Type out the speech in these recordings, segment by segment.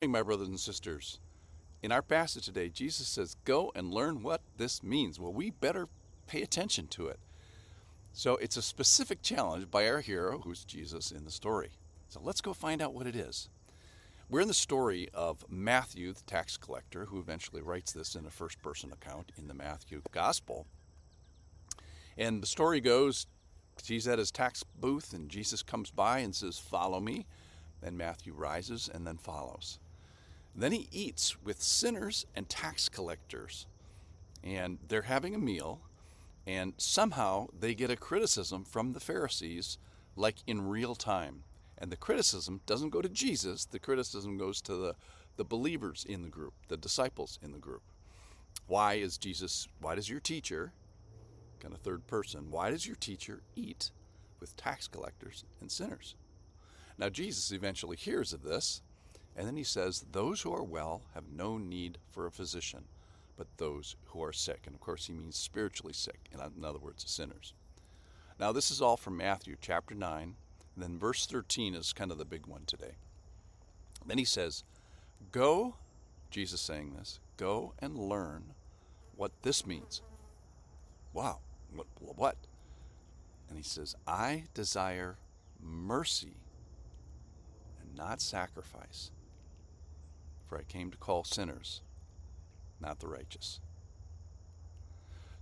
Hey, my brothers and sisters. In our passage today, Jesus says, go and learn what this means. Well, we better pay attention to it. So it's a specific challenge by our hero, who's Jesus in the story. So let's go find out what it is. We're in the story of Matthew, the tax collector, who eventually writes this in a first person account in the Matthew Gospel. And the story goes, he's at his tax booth, and Jesus comes by and says, follow me. And Matthew rises and then follows. Then he eats with sinners and tax collectors. And they're having a meal, and somehow they get a criticism from the Pharisees, like in real time. And the criticism doesn't go to Jesus, the criticism goes to the believers in the group, the disciples in the group. Why does your teacher, kind of third person, why does your teacher eat with tax collectors and sinners? Now Jesus eventually hears of this, and then he says, those who are well have no need for a physician, but those who are sick. And of course he means spiritually sick, in other words, sinners. Now this is all from Matthew chapter 9, and then verse 13 is kind of the big one today. Then he says, go, Jesus saying this, go and learn what this means. Wow, what? And he says, I desire mercy and not sacrifice, for I came to call sinners, not the righteous.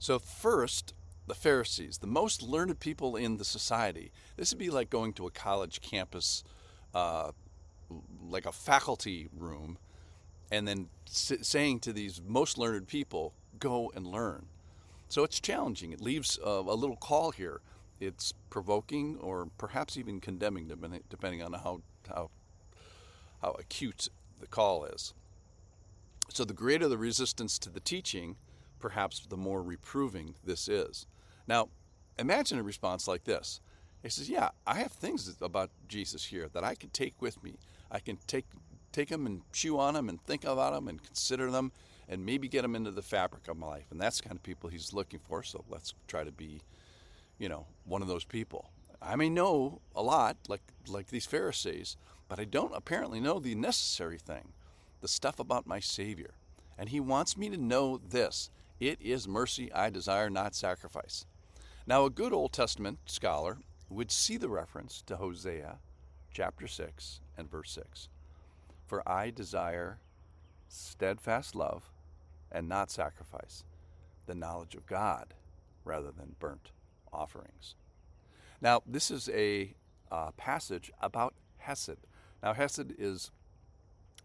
So first, the Pharisees, the most learned people in the society. This would be like going to a college campus, like a faculty room, and then saying to these most learned people, go and learn. So it's challenging. It leaves a little call here. It's provoking or perhaps even condemning, depending on how acute the call is. So the greater the resistance to the teaching, perhaps the more reproving this is. Now, imagine a response like this. He says, yeah, I have things about Jesus here that I can take with me. I can take them and chew on them and think about them and consider them and maybe get them into the fabric of my life. And that's the kind of people he's looking for, so let's try to be, one of those people. I may know a lot, like these Pharisees, but I don't apparently know the necessary thing, the stuff about my Savior. And he wants me to know this. It is mercy I desire, not sacrifice. Now, a good Old Testament scholar would see the reference to Hosea chapter 6 and verse 6. For I desire steadfast love and not sacrifice, the knowledge of God rather than burnt offerings. Now, this is a passage about Hesed. Now, Hesed is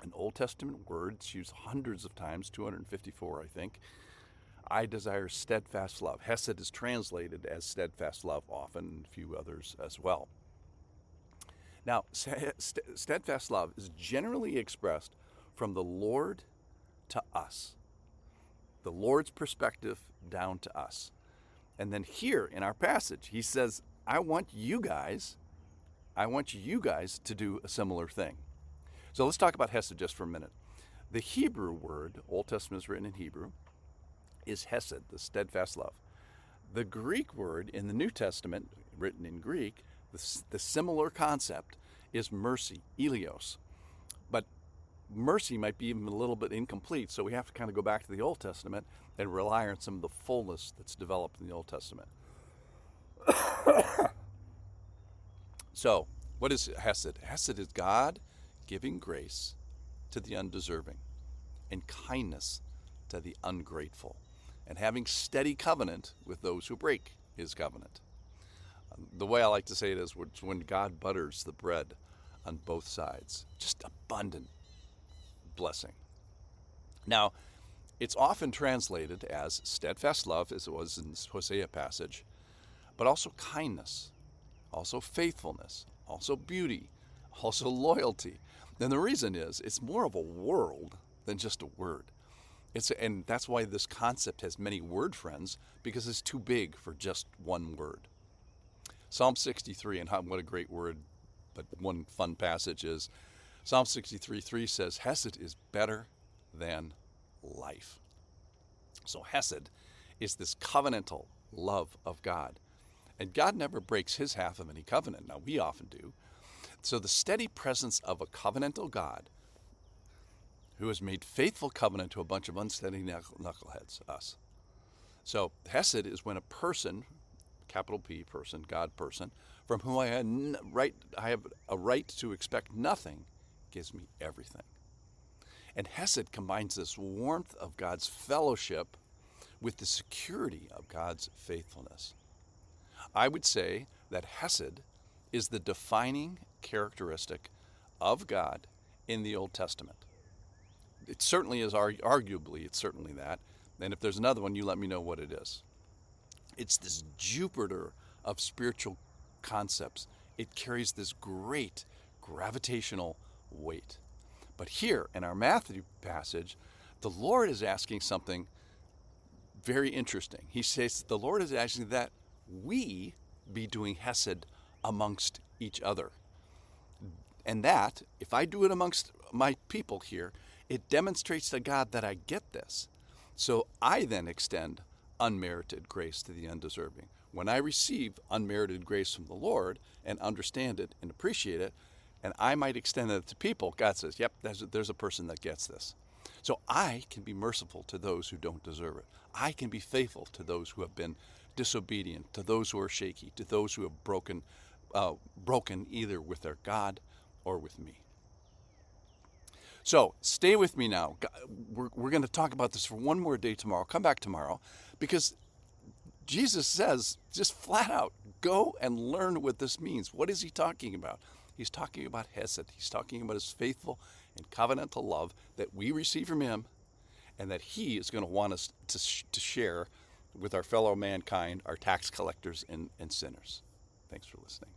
an Old Testament word. It's used hundreds of times, 254, I think. I desire steadfast love. Hesed is translated as steadfast love often, and a few others as well. Now, steadfast love is generally expressed from the Lord to us, the Lord's perspective down to us. And then here in our passage, he says, I want you guys to do a similar thing. So let's talk about Hesed just for a minute. The Hebrew word, Old Testament is written in Hebrew, is Hesed, the steadfast love. The Greek word in the New Testament, written in Greek, the similar concept is mercy, eleos. But mercy might be even a little bit incomplete, so we have to kind of go back to the Old Testament and rely on some of the fullness that's developed in the Old Testament. So, what is Hesed? Hesed is God giving grace to the undeserving and kindness to the ungrateful, and having steady covenant with those who break his covenant. The way I like to say it is when God butters the bread on both sides, just abundant blessing. Now, it's often translated as steadfast love, as it was in this Hosea passage, but also kindness, also faithfulness, also beauty, also loyalty. And the reason is it's more of a world than just a word. And that's why this concept has many word friends, because it's too big for just one word. Psalm 63, and what a great word, but one fun passage is Psalm 63:3 says, Hesed is better than life. So Hesed is this covenantal love of God. And God never breaks his half of any covenant. Now, we often do. So the steady presence of a covenantal God who has made faithful covenant to a bunch of unsteady knuckleheads, us. So hesed is when a person, capital P person, God person, from whom I have a right to expect nothing, gives me everything. And hesed combines this warmth of God's fellowship with the security of God's faithfulness. I would say that hesed is the defining characteristic of God in the Old Testament. It certainly is, arguably, it's certainly that. And if there's another one, you let me know what it is. It's this Jupiter of spiritual concepts. It carries this great gravitational weight. But here in our Matthew passage, the Lord is asking something very interesting. He says the Lord is asking that we be doing hesed amongst each other. And that, if I do it amongst my people here, it demonstrates to God that I get this. So I then extend unmerited grace to the undeserving. When I receive unmerited grace from the Lord and understand it and appreciate it, and I might extend it to people, God says, yep, there's a person that gets this. So I can be merciful to those who don't deserve it. I can be faithful to those who have been disobedient, to those who are shaky, to those who have broken either with their God or with me. So stay with me now. We're going to talk about this for one more day tomorrow. Come back tomorrow, because Jesus says just flat out, go and learn what this means. What is he talking about? He's talking about hesed. He's talking about his faithful and covenantal love that we receive from him, and that he is going to want us to share with our fellow mankind, our tax collectors and sinners. Thanks for listening.